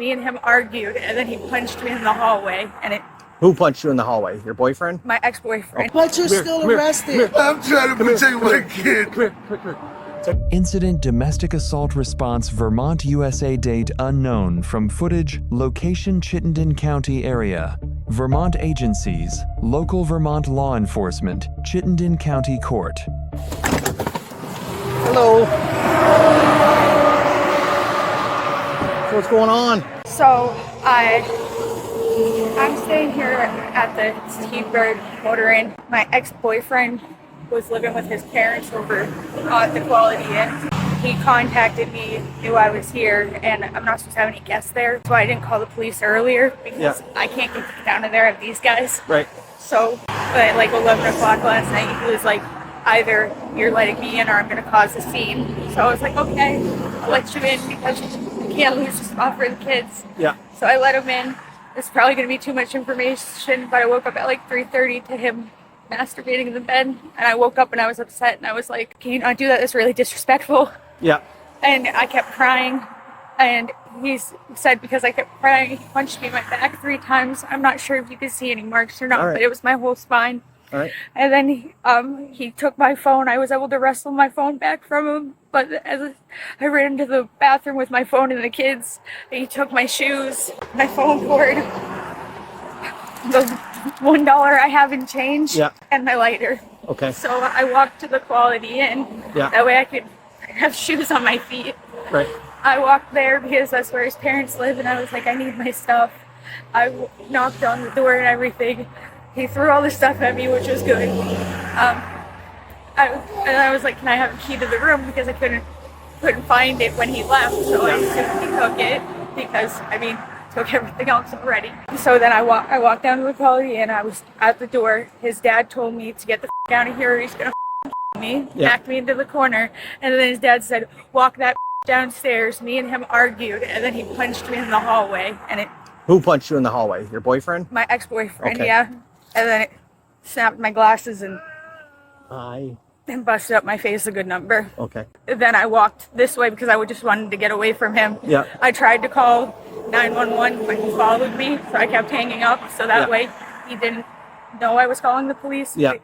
me and him argued, and then he punched me in the hallway, and it. Who punched you in the hallway? Your boyfriend? My ex-boyfriend. But you're still arrested. I'm trying to protect my kid. Incident domestic assault response Vermont, USA date unknown from footage location Chittenden County area. Vermont agencies, local Vermont law enforcement, Chittenden County Court. Hello. So what's going on? So I'm staying here at the T-Bird Motor Inn. My ex-boyfriend was living with his parents over at the Quality Inn. He contacted me, knew I was here, and I'm not supposed to have any guests there, so I didn't call the police earlier because I can't get down to there with these guys. Right. So at like 11 o'clock last night, he was like, either you're letting me in or I'm going to cause a scene. So I was like, okay, I'll let you in because we can't lose this spot for the kids. Yeah. So I let him in. It's probably going to be too much information, but I woke up at like 3:30 to him masturbating in the bed, and I woke up and I was upset, and I was like, can you not do that? That's really disrespectful. Yeah. And I kept crying, and he said because I kept crying, he punched me in my back 3 times. I'm not sure if you could see any marks or not, but it was my whole spine. All right. And then he took my phone. I was able to wrestle my phone back from him, but as I ran into the bathroom with my phone and the kids, he took my shoes, my phone cord, the $1 I have in change, and my lighter. Okay. So I walked to the Quality Inn. Yeah. That way I could have shoes on my feet. Right. I walked there because that's where his parents live, and I was like, I need my stuff. I knocked on the door and everything. He threw all the stuff at me, which was good. I was like, can I have a key to the room? Because I couldn't find it when he left. So I assumed he took it because, took everything else already. So then I walked down to the Quality Inn. I was at the door. His dad told me to get the out of here or he's going to me, backed me into the corner. And then his dad said, walk that downstairs. Me and him argued, and then he punched me in the hallway. And it. Who punched you in the hallway? Your boyfriend? My ex-boyfriend, okay. yeah. And then it snapped my glasses and busted up my face a good number. Okay. Then I walked this way because I just wanted to get away from him. Yeah. I tried to call 911, but he followed me, so I kept hanging up. So that way he didn't know I was calling the police. Yeah.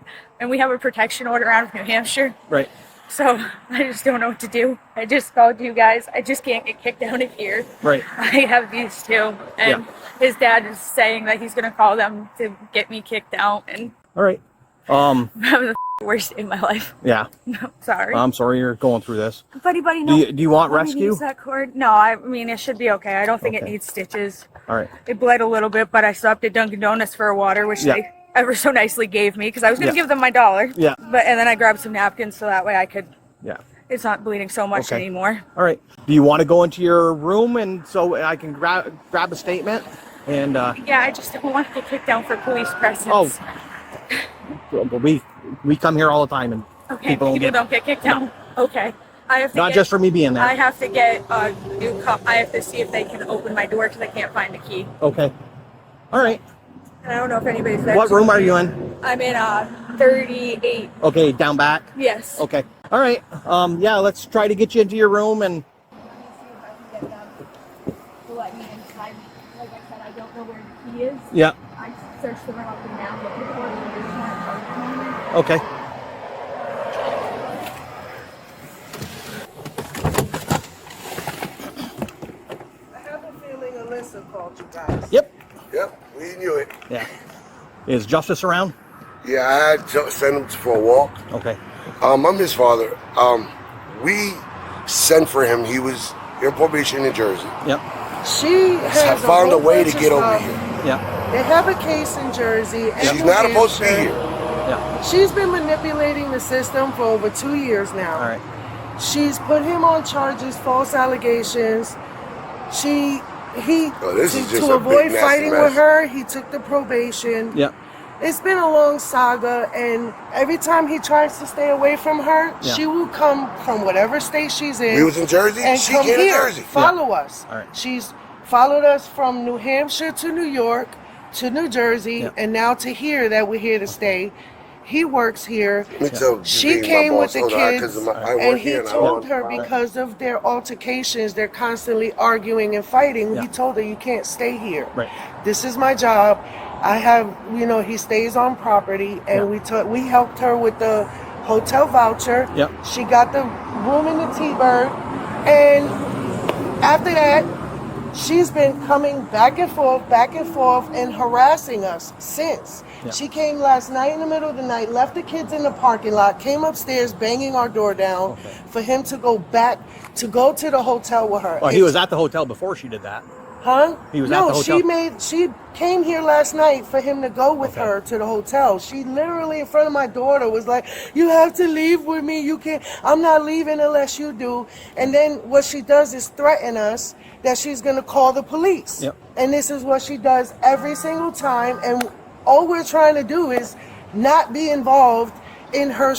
And we have a protection order out of New Hampshire. Right. So I just don't know what to do. I just called you guys. I just can't get kicked out of here. Right. I have these two. And his dad is saying that he's going to call them to get me kicked out. And all right. I'm having the worst day of my life. Yeah. No, sorry. I'm sorry you're going through this. Buddy, no. Do you want rescue? Use that cord? No, it should be okay. I don't think it needs stitches. All right. It bled a little bit, but I stopped at Dunkin' Donuts for a water, which they ever so nicely gave me because I was going to give them my $1. Yeah. And then I grabbed some napkins so that way I could. Yeah. It's not bleeding so much anymore. All right. Do you want to go into your room and so I can grab a statement? And yeah, I just don't want to get kicked down for police presence. But we come here all the time and people don't get kicked down. Okay. I have to not just for me being there. I have to get a new cup. I have to see if they can open my door because I can't find the key. Okay. All right. I don't know if anybody's there. What room are you in? I'm in 38. Okay, down back? Yes. Okay. All right. Yeah, let's try to get you into your room and let me inside. Like I said, I don't know where the key is. yeah. I searched the room up and down looking for it and there's not a phone. Okay. I have a feeling Alyssa called you guys. Yep. Yep, we knew it. Yeah. Is Justice around? Yeah, I had to send him for a walk. Okay. I'm his father. We sent for him. He was in probation in Jersey. Yep. She has found a way to bunch of get over stuff. here. Yeah. They have a case in Jersey. And She's New not supposed to be Hampshire. here. Yeah. She's been manipulating the system for over 2 years now. All right. She's put him on charges, false allegations. This is just to a avoid big, nasty fighting mess. with her, he took the probation. Yep. It's been a long saga, and every time he tries to stay away from her, she will come from whatever state she's in. We was in Jersey. And She come came to here, Jersey. follow us. All right. She's followed us from New Hampshire to New York to New Jersey, and now to here that we're here to stay. He works here. Let me tell She my came with boss, the hold on, kids, 'cause I work and he here and I told work- her because of their altercations, they're constantly arguing and fighting. Yeah. He told her, you can't stay here. Right. This is my job. I have, he stays on property, and we helped her with the hotel voucher. Yep. She got the room in the T-Bird, and after that, she's been coming back and forth, and harassing us since. Yeah. She came last night in the middle of the night, left the kids in the parking lot, came upstairs banging our door down for him to go to the hotel with her. Well, he was at the hotel before she did that. Huh? He was at the hotel? She came here last night for him to go with her to the hotel. She literally in front of my daughter was like, you have to leave with me. You can't, I'm not leaving unless you do. And then what she does is threaten us that she's going to call the police. Yep. And this is what she does every single time. And all we're trying to do is not be involved in her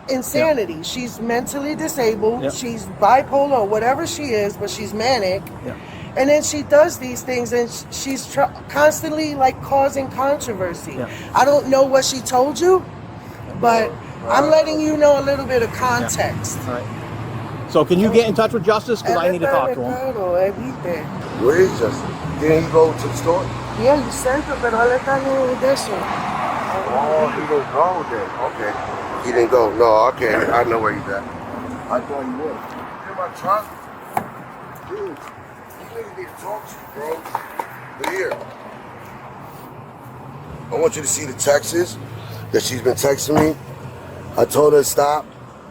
insanity. Yeah. She's mentally disabled. Yep. She's bipolar or whatever she is, but she's manic. Yeah. And then she does these things, and she's constantly like causing controversy. Yeah. I don't know what she told you, but I'm letting you know a little bit of context. All right. So can you get in touch with Justice? Because I need to talk to him. Where is Justin? Didn't he go to the store? Yeah, you sent her, pero él está en this one. Oh, he didn't go then. Okay. He didn't go. No, okay. I know where he's at. I thought he would. In my truck? Dude, you really need to talk to you, bro. But here. I want you to see the texts that she's been texting me. I told her to stop.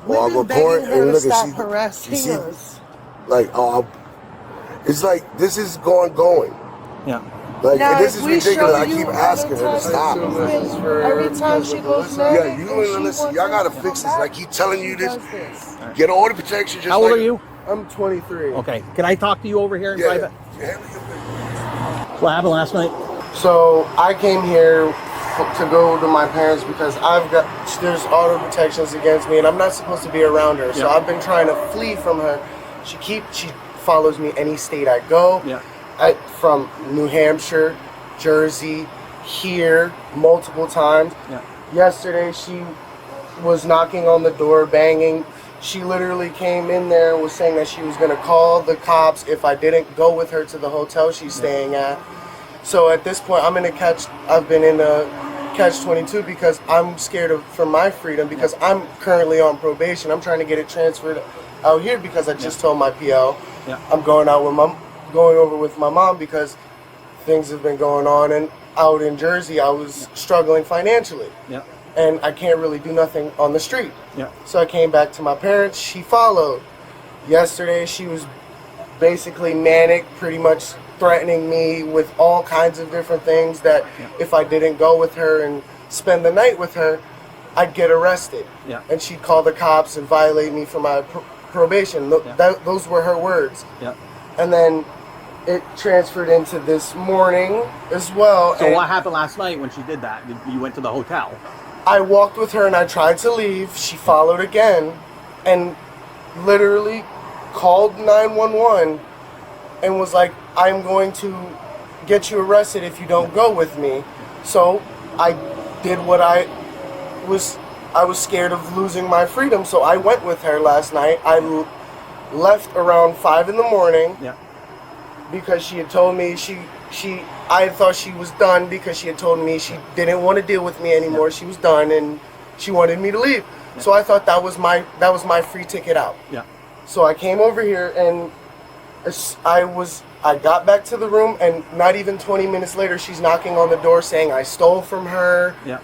Or I'll We've been report. begging her And to look, stop and harassing us. like, it's like, this is going. Yeah. Like, Now, this is if we ridiculous. show I you keep all asking the her to times stop. she's been- every time she goes Yeah, mad, you and and she Alyssa, wants y'all us gotta to fix come this. I back, keep telling you she this. does this. Get order protection. Just How old like are you? I'm 23. Okay. Can I talk to you over here in private? Yeah, handle your business. What happened last night? So I came here to go to my parents because there's auto protections against me and I'm not supposed to be around her. So Yeah. I've been trying to flee from her. She follows me any state I go. Yeah. From New Hampshire, Jersey, here multiple times. Yeah. Yesterday she was knocking on the door, banging. She literally came in there and was saying that she was going to call the cops if I didn't go with her to the hotel she's staying at. So at this point, I've been in a catch-22 because I'm scared for my freedom because I'm currently on probation. I'm trying to get it transferred out here because I just told my PO I'm going over with my mom because things have been going on, and out in Jersey I was struggling financially. Yeah. And I can't really do nothing on the street. Yeah. So I came back to my parents. She followed. Yesterday she was basically manic, pretty much threatening me with all kinds of different things that if I didn't go with her and spend the night with her, I'd get arrested. Yeah. And she'd call the cops and violate me for my probation. Those were her words. Yeah. And then it transferred into this morning as well. So and what happened last night when she did that? You went to the hotel. I walked with her and I tried to leave. She followed again and literally called 911 and was like, I'm going to get you arrested if you don't go with me. So I did what I was scared of losing my freedom. So I went with her last night. I left around 5 in the morning. Yeah. Because she had told me I thought she was done because she had told me she didn't want to deal with me anymore. She was done and she wanted me to leave. So I thought that was my free ticket out. Yeah. So I came over here and I got back to the room and not even 20 minutes later she's knocking on the door saying I stole from her. Yeah.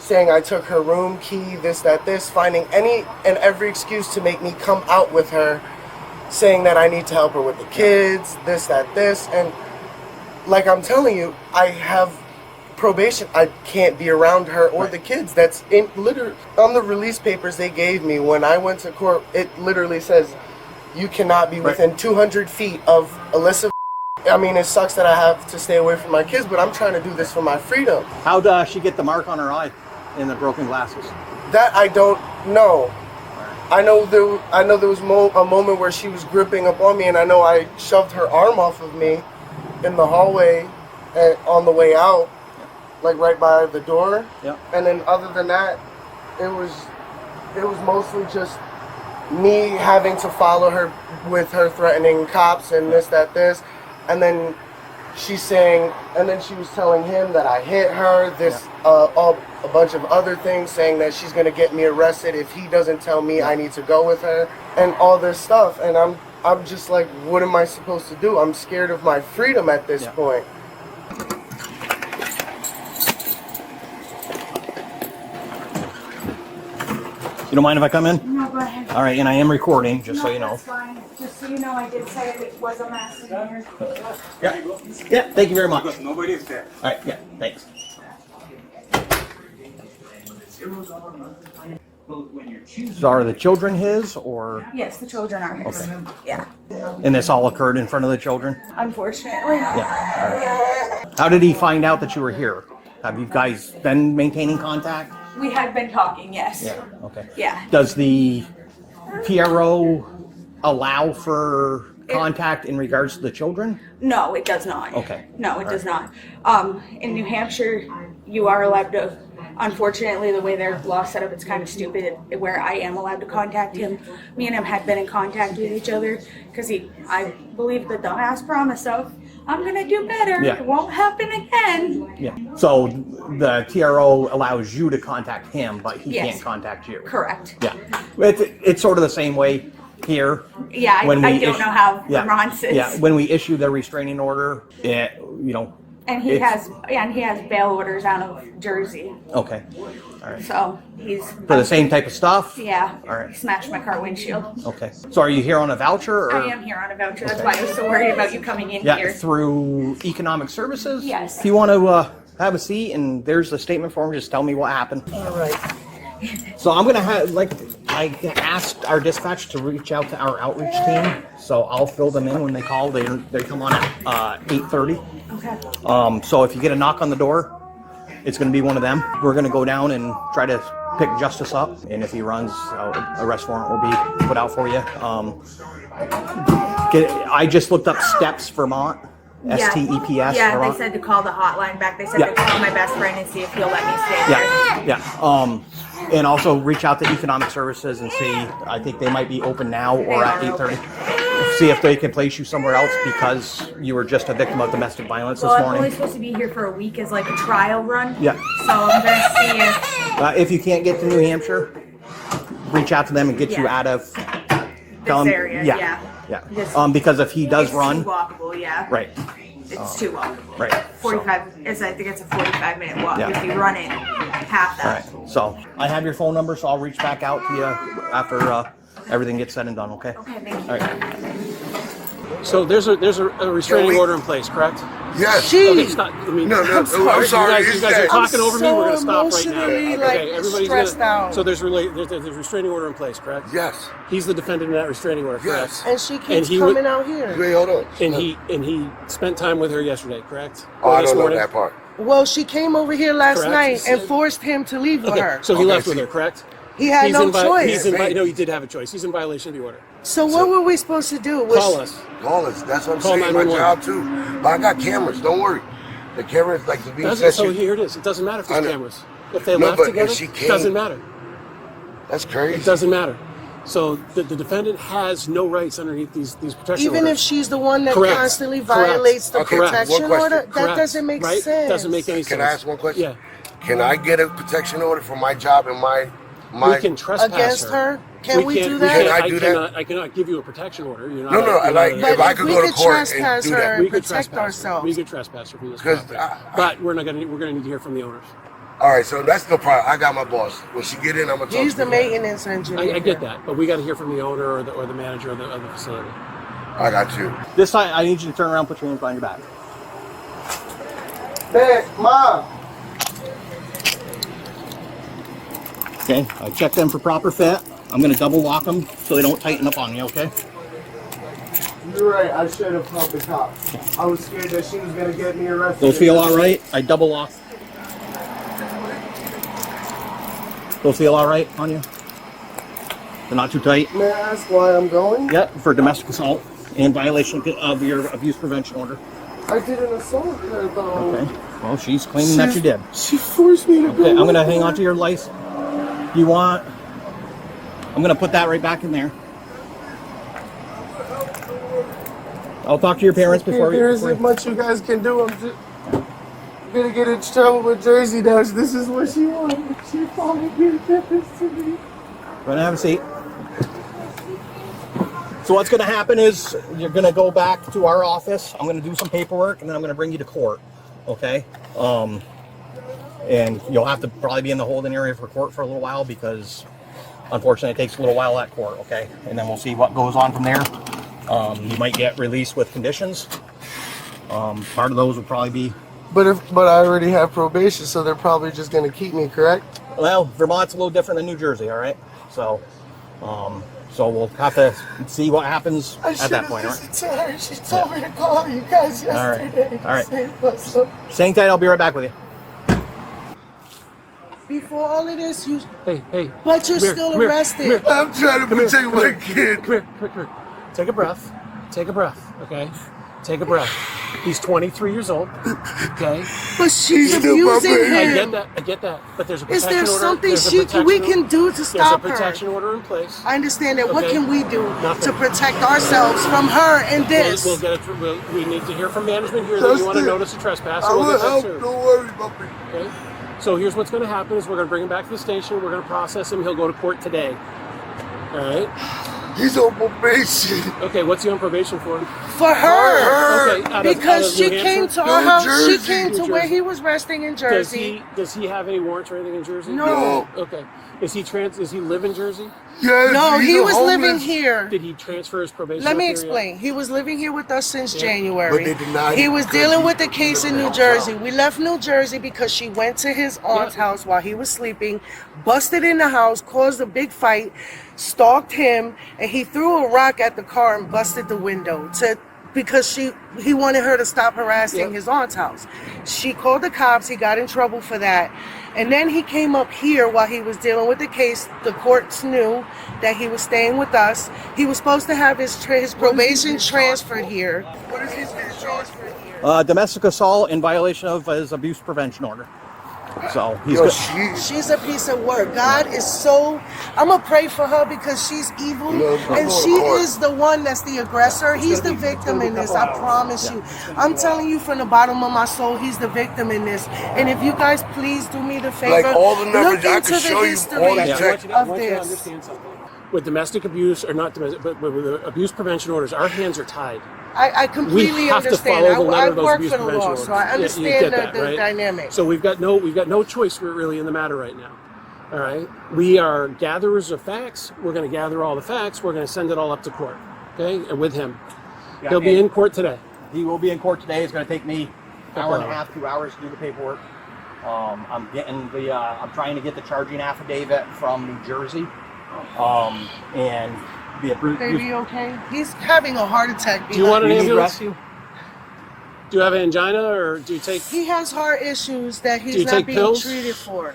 Saying I took her room key, this, finding any and every excuse to make me come out with her. Saying that I need to help her with the kids, this, and like I'm telling you, I have probation. I can't be around her or the kids. That's literally on the release papers they gave me when I went to court. It literally says you cannot be within 200 feet of Alyssa. I mean, it sucks that I have to stay away from my kids, but I'm trying to do this for my freedom. How'd she get the mark on her eye in the broken glasses? That I don't know. I know there was a moment where she was gripping up on me, and I know I shoved her arm off of me in the hallway on the way out. like right by the door. Yeah. And then other than that, it was mostly just me having to follow her with her threatening cops and this. And then she's saying, and then she was telling him that I hit her, a bunch of other things, saying that she's going to get me arrested if he doesn't tell me I need to go with her, and all this stuff. And I'm just like, what am I supposed to do? I'm scared of my freedom at this point. You don't mind if I come in? No, go ahead. All right, and I am recording, just so you know. That's fine. Just so you know, I did say it was a mess in here. Yeah, thank you very much. Because nobody is there. All right, yeah, thanks. So are the children his, or? Yes, the children are his. Okay. Yeah. And this all occurred in front of the children? Unfortunately. Yeah. All right. How did he find out that you were here? Have you guys been maintaining contact? We had been talking, yes. Yeah, okay. Yeah. Does the PRO allow for contact in regards to the children? No, it does not. Okay. No, it does not. In New Hampshire, you are allowed to, unfortunately, the way their law set up, it's kind of stupid, where I am allowed to contact him. Me and him had been in contact with each other, because I believe the dumbass promise of, I'm going to do better. Yeah. It won't happen again. Yeah. So the TRO allows you to contact him, but he Yes. can't contact you. Correct. Yeah. It's sort of the same way here. Yeah, I don't know how yeah, Vermont is. Yeah, when we issue the restraining order, And he has bail orders out of Jersey. Okay. All right. So he's For the same type of stuff? Yeah. All right. He smashed my car windshield. Okay. So are you here on a voucher? Or? I am here on a voucher. That's why I was so worried about you coming in Yeah, here. through economic services? Yes. If you want to have a seat and there's the statement form, just tell me what happened. All right. So I'm going to have, I asked our dispatch to reach out to our outreach team. So I'll fill them in when they call. They come on at 8:30. Okay. So if you get a knock on the door, it's going to be one of them. We're going to go down and try to pick Justice up. And if he runs, arrest warrant will be put out for you. I just looked up STEPS Vermont. STEPS. Yeah, Vermont. they said to call the hotline back. They said Yeah. to call my best friend and see if he'll let me stay there. Yeah. And also reach out to economic services and see. I think they might be open now or at They are 8:30. See if they can place you somewhere else because you were just a victim of domestic violence Well, this I'm only morning. supposed to be here for a week as like a trial run. Yeah. So I'm gonna see If you can't get to New Hampshire, reach out to them and get you Yeah. out of this area. Yeah. Yeah. Just- Because if he does It's run, too walkable. Yeah. right, It's too walkable. right. 45. I think it's a 45-minute walk Yeah. if you run it half All that. right. So I have your phone number, so I'll reach back out to you after everything gets said and done. Okay. Okay. Thank you. All right. So there's a restraining Can we- order in place, correct? Yes. Okay, stop. I mean, No, I'm sorry. You guys are talking over me. We're gonna stop right now. emotionally, Okay, stressed out. So there's a restraining order in place, correct? Yes. He's the defendant in that restraining order, correct? Yes. And she keeps he coming would- out here. Wait, hold on. And he spent time with her yesterday, correct? Oh, Or I this don't know morning? that part. Well, she came over here last Correct. night and forced him to leave with Okay, her. so he Okay, left with see. her, correct? He had no choice. No, he did have a choice. He's in violation of the order. So what were we supposed to do? Call us. Call us. That's what I'm Call saying. My 911. job too. But I got cameras. Don't worry. The cameras like the being So session. here it is. It doesn't matter if I there's know. cameras. If they No, left but if together, she it came- doesn't matter. That's crazy. It doesn't matter. So the defendant has no rights underneath these protection Even orders. if she's the one that Correct. constantly Correct. violates the Okay, protection one question. order, that Correct. doesn't make Right? sense. Doesn't make any sense. Can I ask one question? Yeah. Can I get a protection order for my job and my? We can trespass Against her? Can we can't- do that? Can I do that? I cannot give you a protection order. You're not No, you're not like, a- But if I if could we go to could court and trespass do her that. and we could protect trespass her. ourselves. We could trespass her from this 'Cause property. But we're going to need to hear from the owners. All right, so that's no problem. I got my boss. When she get in, I'm gonna talk He's to the her. maintenance engineer. I get that, but we got to hear from the owner or the manager of the facility. I got you. This time, I need you to turn around, put your hands behind your back. Hey, Mom. Okay. I checked them for proper fit. I'm going to double lock them so they don't tighten up on you. Okay. You're right. I should have called the cops. I was scared that she was gonna get me arrested. Those feel all right? I double locked. Those feel all right on you? They're not too tight? May I ask why I'm going? Yep, for domestic assault and violation of your abuse prevention order. I didn't assault her though. Okay. Well, she's claiming that you did. She forced me to go. Okay, I'm gonna hang on to your license. You want? I'm gonna put that right back in there. I'll talk to your parents before you. There's as much you guys can do. I'm just gonna get in trouble with Jersey now. This is what she wanted. She finally did this to me. Gonna have a seat. So what's gonna happen is you're gonna go back to our office. I'm gonna do some paperwork, and then I'm gonna bring you to court. Okay? And you'll have to probably be in the holding area for court for a little while because, unfortunately, it takes a little while at court. Okay? And then we'll see what goes on from there. You might get released with conditions. Part of those would probably be. But I already have probation, so they're probably just gonna keep me, correct? Well, Vermont's a little different than New Jersey. All right? So we'll have to see what happens at that point. All right? She told me to call you guys yesterday. All right. Staying tight. I'll be right back with you. Before all of this, you. Hey. But you're still arrested. I'm trying to protect my kid. Come here. Take a breath. Okay? Take a breath. He's 23 years old. Okay? But she's still my abusing baby. him. I get that. But there's a Is protection there order. something There's a we protection can do to There's a stop her? protection order in place. I understand that. What Okay. can we do Nothing. to protect ourselves from her and this? We'll get it. We need to hear from management here that That's you want to it. notice a trespass. I So we'll will get that help. soon. Don't worry about me. Okay? So here's what's going to happen is we're going to bring him back to the station. We're going to process him. He'll go to court today. All right? He's on probation. Okay, what's he on probation for? For her. Okay, out Because of she New came Hampshire? to our house. She Jersey. came to New where Jersey. he was resting in Jersey. Does he have any warrants or anything in Jersey? No. Okay. Does he live in Jersey? Yes, No, he's he a was homeless. living here. Did he transfer his probation? Let me up there yet? explain. He was living here with us since Yeah. January. But they denied He him was because dealing he with the lived case in in New the Jersey. hotel. We left New Jersey because she went to his aunt's Yeah. house while he was sleeping, busted in the house, caused a big fight, stalked him, and he threw a rock at the car and busted the window because he wanted her to stop harassing Yeah. his aunt's house. She called the cops. He got in trouble for that. And then he came up here while he was dealing with the case. The courts knew that he was staying with us. He was supposed to have his probation transferred here. What is he being charged for? Domestic assault in violation of his abuse prevention order. So he's Yo, good. She's a piece of work. God is so. I'm gonna pray for her because she's evil, No, I'm and going she to court. is the one that's the aggressor. He's the victim in this. I promise you. I'm telling you from the bottom of my soul, he's the victim in this. And if you guys please do me the favor, Like all the numbers, look I into can the show you history all the I checks. want of you to this. understand something. With domestic abuse, or not domestic, but with the abuse prevention orders, our hands are tied. I completely We have to understand. follow the letter I of those work abuse for the prevention law, orders. so I Yeah, you understand get that, the right? dynamic. So we've got no choice really in the matter right now. All right, we are gatherers of facts. We're going to gather all the facts. We're going to send it all up to court. Okay, and with him, Yeah, he'll be in court today. He will be in court today. It's going to take me an hour and a Okay. half, 2 hours to do the paperwork. I'm getting the. I'm trying to get the charging affidavit from New Jersey, and be approved. Baby, okay? He's having a heart attack. Do you want an Do you need ambulance? rescue? Do you have angina, or do you take? He has heart issues that Do he's you not take being pills? treated for.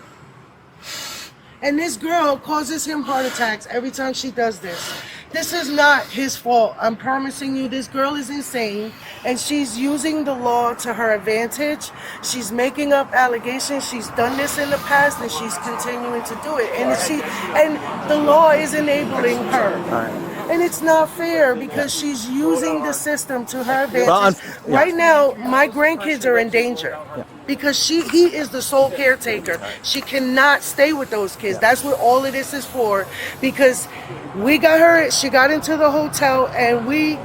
And this girl causes him heart attacks every time she does this. This is not his fault. I'm promising you, this girl is insane, and she's using the law to her advantage. She's making up allegations. She's done this in the past, and she's continuing to do it. And the law is enabling her. And it's not fair because she's using the system to her advantage. Well, Right now, my grandkids are in danger because he is the sole caretaker. She cannot stay with those kids. That's what all of this is for. Because we got her, she got into the hotel, and we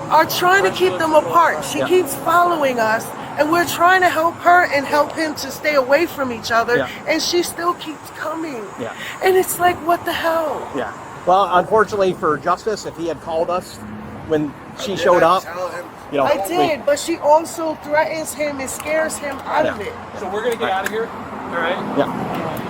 are trying to keep them apart. She keeps following us, and we're trying to help her and help him to stay away from each other, and she still keeps coming. Yeah. And it's like, what the hell? Yeah. Well, unfortunately for justice, if he had called us when she showed up, you know, I did, but she also threatens him and scares him out of it. So we're gonna get out of here. All right. Yeah.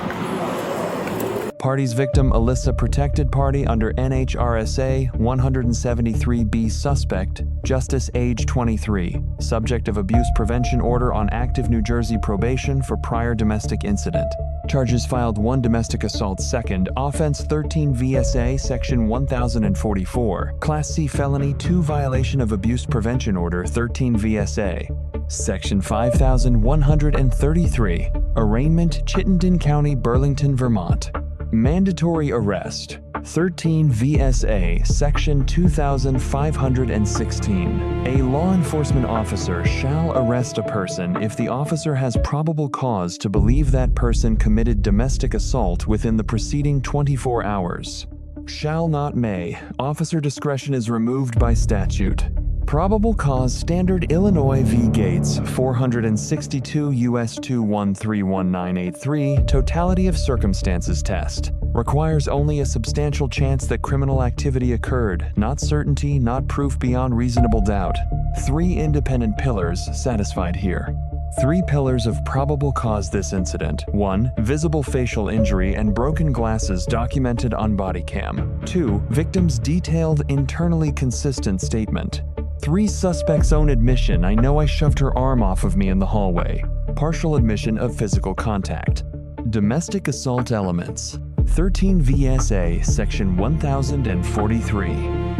Parties victim Alyssa protected party under NHRSA 173B suspect, Justice age 23, subject of abuse prevention order on active New Jersey probation for prior domestic incident. Charges filed 1 domestic assault second, offense 13 VSA section 1044, class C felony 2 violation of abuse prevention order 13 VSA. Section 5133, Arraignment, Chittenden County, Burlington, Vermont. Mandatory arrest. 13 VSA, Section 2516. A law enforcement officer shall arrest a person if the officer has probable cause to believe that person committed domestic assault within the preceding 24 hours. Shall not may. Officer discretion is removed by statute. Probable cause standard Illinois v. Gates, 462 U.S. 2131983, totality of circumstances test. Requires only a substantial chance that criminal activity occurred, not certainty, not proof beyond reasonable doubt. 3 independent pillars satisfied here. 3 pillars of probable cause this incident. 1. Visible facial injury and broken glasses documented on Bodycam. 2. Victim's detailed, internally consistent statement. 3. Suspect's own admission, I know I shoved her arm off of me in the hallway. Partial admission of physical contact. Domestic assault elements. 13 VSA, Section 1043.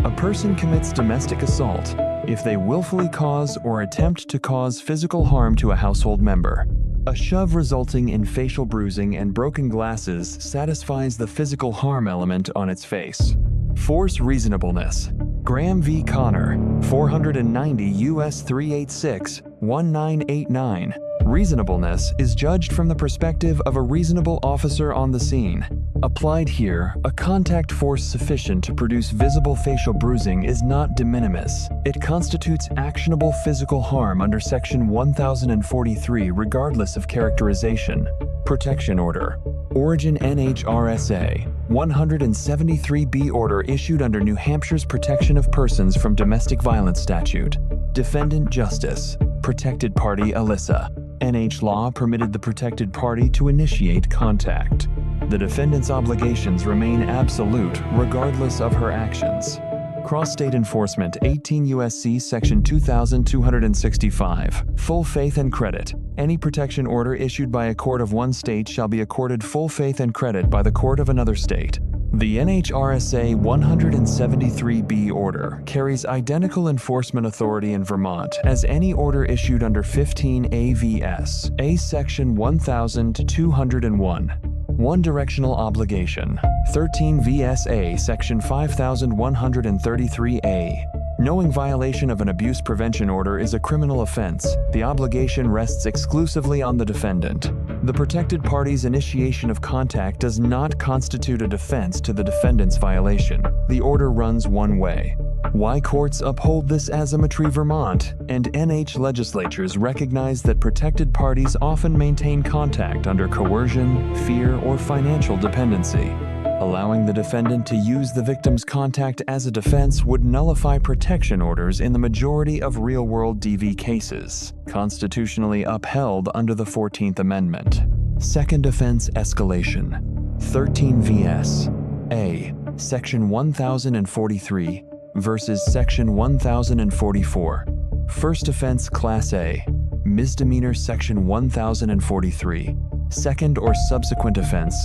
A person commits domestic assault if they willfully cause or attempt to cause physical harm to a household member. A shove resulting in facial bruising and broken glasses satisfies the physical harm element on its face. Force reasonableness. Graham v. Connor, 490 U.S. 386, 1989. Reasonableness is judged from the perspective of a reasonable officer on the scene. Applied here, a contact force sufficient to produce visible facial bruising is not de minimis. It constitutes actionable physical harm under Section 1043 regardless of characterization. Protection order. Origin NHRSA 173B order issued under New Hampshire's Protection of Persons from Domestic Violence Statute. Defendant Justice. Protected party Alyssa. NH law permitted the protected party to initiate contact. The defendant's obligations remain absolute regardless of her actions. Cross-state enforcement 18 U.S.C. Section 2265. Full faith and credit. Any protection order issued by a court of one state shall be accorded full faith and credit by the court of another state. The NHRSA 173B order carries identical enforcement authority in Vermont as any order issued under 15 AVS, A Section 1201. One directional obligation. 13 VSA Section 5133A. Knowing violation of an abuse prevention order is a criminal offense. The obligation rests exclusively on the defendant. The protected party's initiation of contact does not constitute a defense to the defendant's violation. The order runs one way. Why courts uphold this azimuthry Vermont and NH legislatures recognize that protected parties often maintain contact under coercion, fear, or financial dependency. Allowing the defendant to use the victim's contact as a defense would nullify protection orders in the majority of real-world DV cases, constitutionally upheld under the 14th Amendment. Second offense escalation. 13 VS. A. Section 1043 versus Section 1044. First offense Class A. Misdemeanor Section 1043. Second or subsequent offense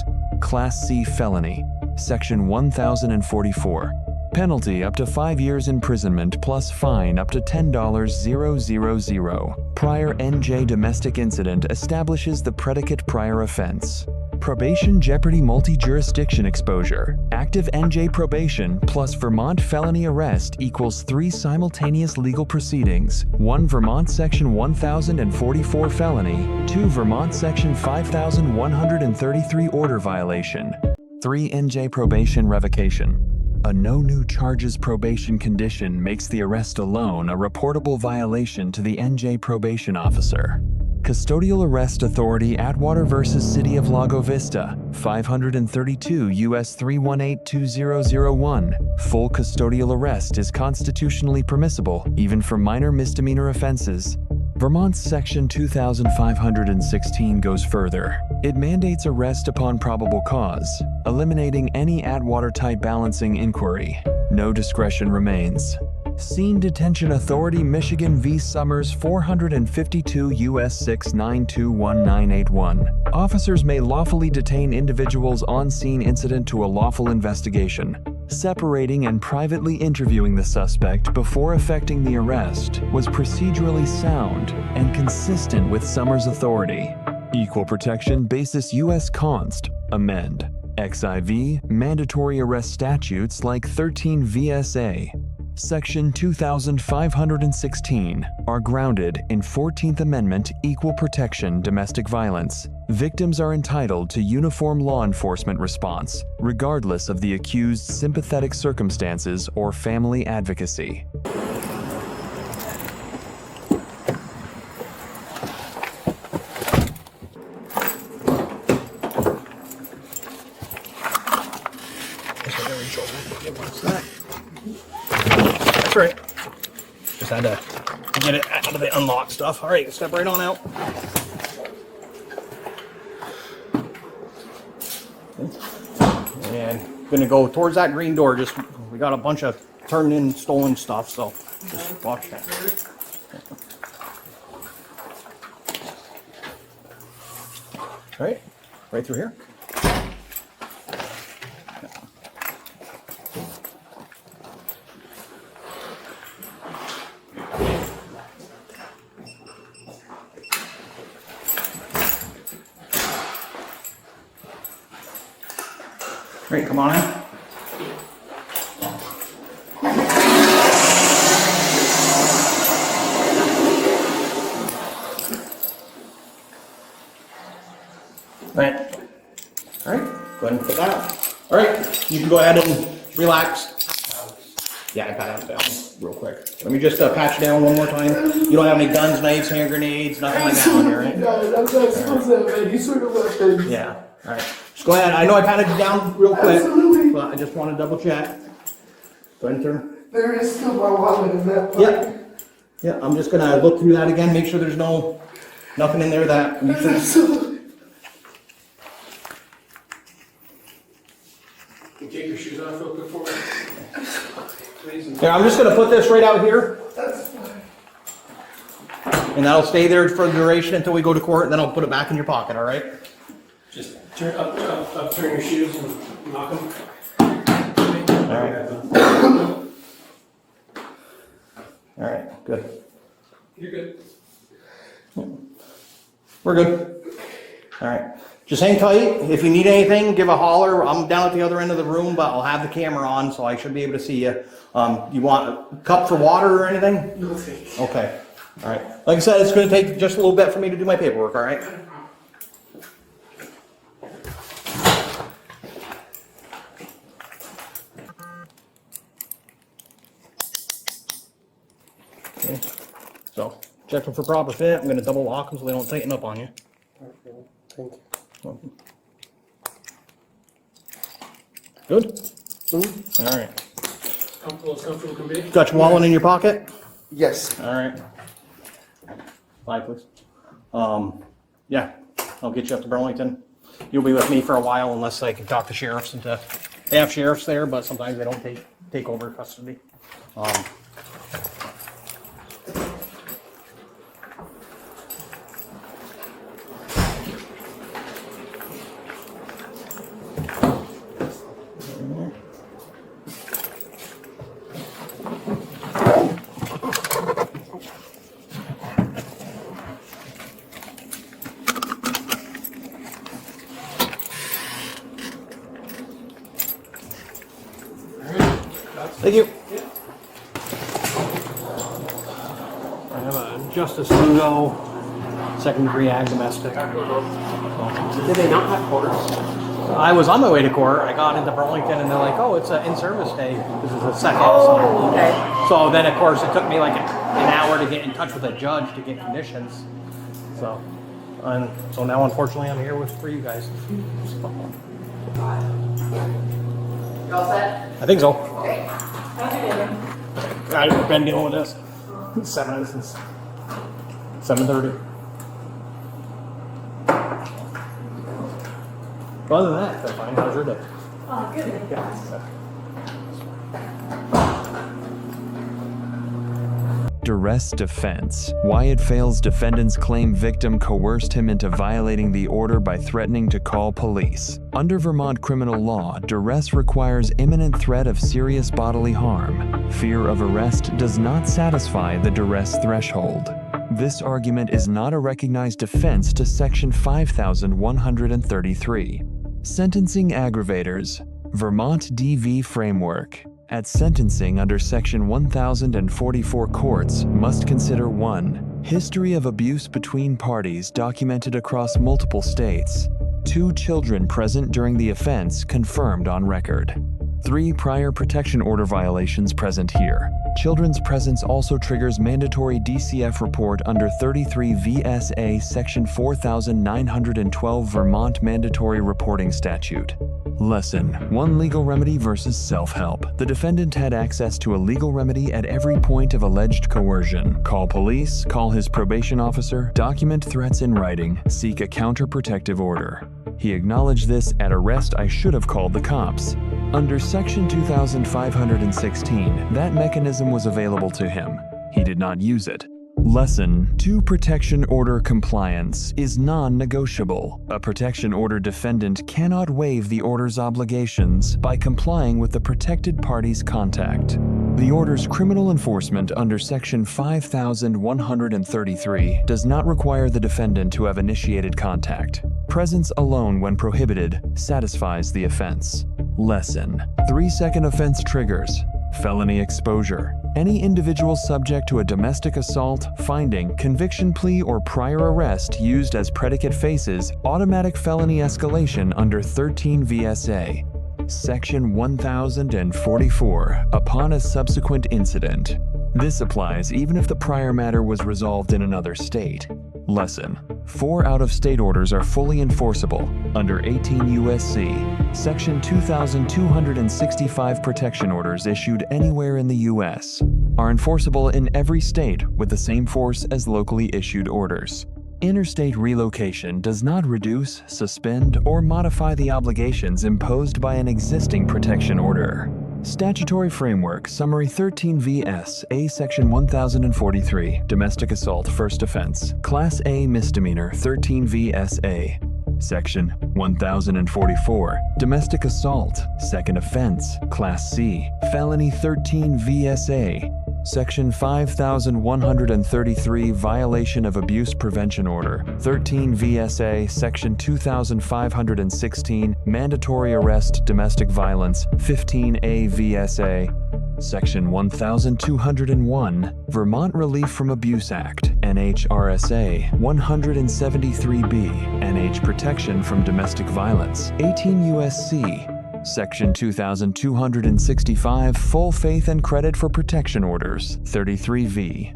Class C felony, Section 1044. Penalty up to 5 years imprisonment plus fine up to $10,000. Prior NJ domestic incident establishes the predicate prior offense. Probation jeopardy multi-jurisdiction exposure. Active NJ probation plus Vermont felony arrest equals 3 simultaneous legal proceedings. 1 Vermont Section 1044 felony. 2 Vermont Section 5133 order violation. 3 NJ probation revocation. A no new charges probation condition makes the arrest alone a reportable violation to the NJ probation officer. Custodial Arrest Authority Atwater v. City of Lago Vista, 532 U.S. 3182001. Full custodial arrest is constitutionally permissible, even for minor misdemeanor offenses. Vermont's Section 2516 goes further. It mandates arrest upon probable cause, eliminating any Atwater-type balancing inquiry. No discretion remains. Scene Detention Authority Michigan v. Summers 452 U.S. 6921981. Officers may lawfully detain individuals on scene incident to a lawful investigation. Separating and privately interviewing the suspect before effecting the arrest was procedurally sound and consistent with Summers' authority. Equal Protection Basis U.S. Const. Amend. XIV mandatory arrest statutes like 13 VSA. Section 2516 are grounded in 14th Amendment Equal Protection Domestic Violence. Victims are entitled to uniform law enforcement response, regardless of the accused's sympathetic circumstances or family advocacy. That's right. Just had to get it out of the unlocked stuff. All right, step right on out. And gonna go towards that green door. Just we got a bunch of turned in stolen stuff, so just watch that. All right, right through here. Great, come on in. Right. All right, go ahead and put that out. All right, you can go ahead and relax. Yeah, I pat it down real quick. Let me just patch it down one more time. You don't have any guns, knives, hand grenades, nothing like that on here, right? I'm not supposed to have any sort of weapons. Yeah, all right. Just go ahead. I know I patted you down real quick, Absolutely. but I just want to double check. Go ahead and turn. There is still my wallet in that pocket. Yep. Yeah, I'm just gonna look through that again, make sure there's nothing in there that you should. Absolutely. Can you take your shoes off real quick for me? Please. Here, I'm just gonna put this right out here, That's fine. and that'll stay there for the duration until we go to court, and then I'll put it back in your pocket, all right? Just turn turn your shoes and knock them. All right. All right, good. You're good. We're good. All right. Just hang tight. If you need anything, give a holler. I'm down at the other end of the room, but I'll have the camera on, so I should be able to see you. You want a cup for water or anything? No, thank you. Okay. All right. Like I said, it's going to take just a little bit for me to do my paperwork, all right? Okay. So, check them for proper fit. I'm going to double lock them so they don't tighten up on you. Thank you. Good? Mm-hmm. All right. Comfortable as comfortable can be. Got your wallet in your pocket? Yes. All right. Slide, please. Yeah, I'll get you up to Burlington. You'll be with me for a while unless I can talk to sheriffs into. They have sheriffs there, but sometimes they don't take over custody. Thank you. I have a Justice Lugo, second degree ag domestic. Did they not have quarters? I was on my way to court. I got into Burlington and they're like, oh, it's an in-service day. This is the second. Oh, okay. So then, of course, it took me like an hour to get in touch with a judge to get conditions. So now, unfortunately, I'm here for you guys. You all set? I think so. Okay. I've been dealing with this since 7:30. Other than that, I'm fine. How's your day? Oh, good. Yeah. Duress defense. Why it fails defendant's claim victim coerced him into violating the order by threatening to call police. Under Vermont criminal law, duress requires imminent threat of serious bodily harm. Fear of arrest does not satisfy the duress threshold. This argument is not a recognized defense to Section 5133. Sentencing aggravators. Vermont DV framework. At sentencing under Section 1044, courts must consider 1. History of abuse between parties documented across multiple states. 2 children present during the offense confirmed on record. 3 prior protection order violations present here. Children's presence also triggers mandatory DCF report under 33 VSA Section 4912 Vermont Mandatory Reporting Statute. Lesson 1. Legal remedy versus self-help. The defendant had access to a legal remedy at every point of alleged coercion. Call police, call his probation officer, document threats in writing, seek a counterprotective order. He acknowledged this at arrest. I should have called the cops. Under Section 2516, that mechanism was available to him. He did not use it. Lesson 2. Protection order compliance is non-negotiable. A protection order defendant cannot waive the order's obligations by complying with the protected party's contact. The order's criminal enforcement under Section 5133 does not require the defendant to have initiated contact. Presence alone when prohibited satisfies the offense. Lesson 3. Offense triggers. Felony exposure. Any individual subject to a domestic assault, finding, conviction plea, or prior arrest used as predicate faces automatic felony escalation under 13 VSA. Section 1044, upon a subsequent incident. This applies even if the prior matter was resolved in another state. Lesson 4. Out-of-state orders are fully enforceable under 18 U.S.C. Section 2265. Protection orders issued anywhere in the U.S. are enforceable in every state with the same force as locally issued orders. Interstate relocation does not reduce, suspend, or modify the obligations imposed by an existing protection order. Statutory Framework Summary 13 VS A Section 1043 Domestic Assault First Offense Class A Misdemeanor 13 VSA Section 1044 Domestic Assault Second Offense Class C Felony 13 VSA Section 5133 Violation of Abuse Prevention Order 13 VSA Section 2516 Mandatory Arrest Domestic Violence 15A VSA Section 1201 Vermont Relief from Abuse Act NHRSA 173B NH Protection from Domestic Violence 18 U.S.C. Section 2265 Full Faith and Credit for Protection Orders 33V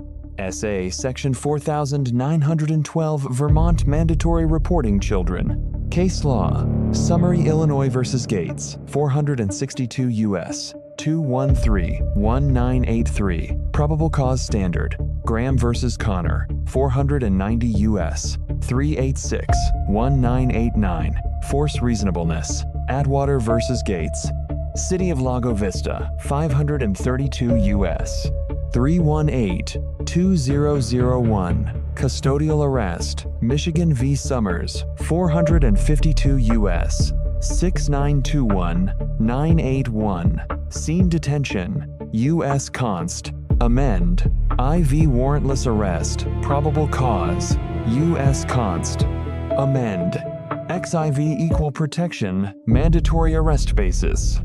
SA Section 4912 Vermont Mandatory Reporting Children Case Law Summary Illinois v. Gates 462 U.S. 213-1983 Probable Cause Standard Graham v. Connor 490 U.S. 386-1989 Force Reasonableness Atwater v. Gates City of Lago Vista 532 U.S. 318-2001 Custodial Arrest Michigan v. Summers 452 U.S. 6921-981 Scene Detention U.S. Const. Amend. IV Warrantless Arrest Probable Cause U.S. Const. Amend. XIV Equal Protection Mandatory Arrest Basis